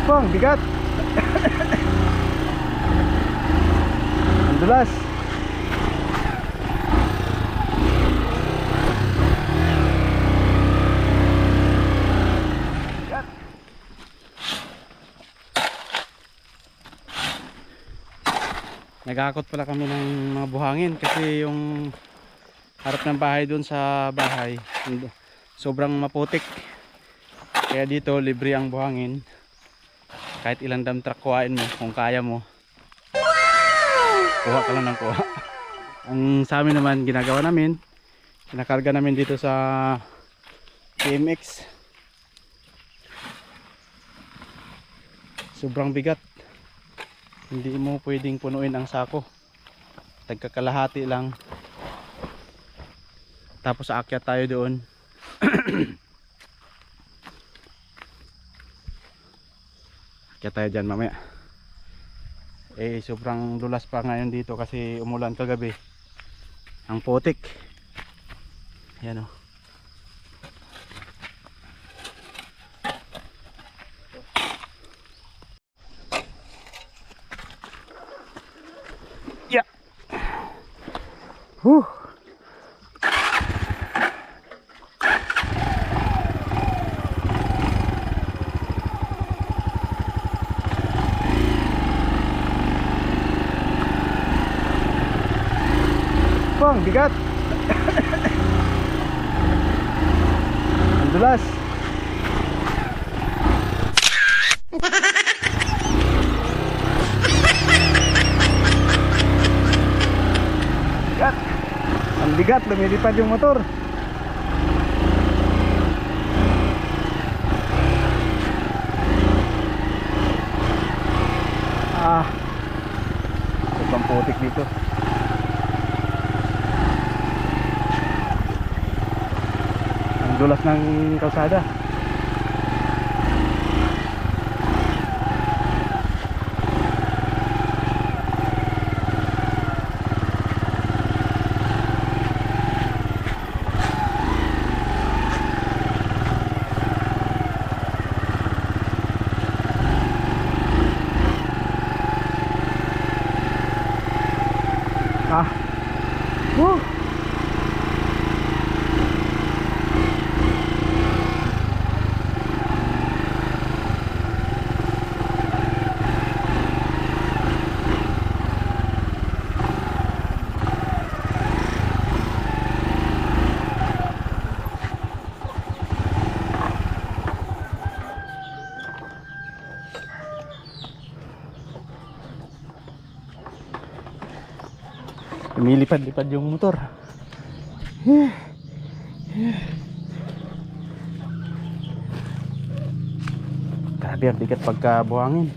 Bang, bigat. Ang dulas. Bigat. Nagakot pala kami ng mga buhangin kasi yung harap ng bahay doon sa bahay sobrang maputik. Kaya dito libre ang buhangin. Kahit ilang dump truck kuhain mo, kung kaya mo, kuha ka lang ng kuha. Ang sa amin naman, ginagawa namin, kinakarga namin dito sa TMX. Sobrang bigat. Hindi mo pwedeng punuin ang sako. Tagkakalahati lang. Tapos aakyat tayo doon. Akyat tayo dyan mamaya. Sobrang dulas pa ngayon dito kasi umulan kagabi. Ang putik. Ayan o. Yeah. Whew. Bang, bigat. Ang dulas. Bigat. Ang bigat, lumilipad yung motor. Sobrang putik dito. Dulas ng kalsada. Woo. Lumilipad-lipad yung motor. Grabe ang bigat pagka buhangin.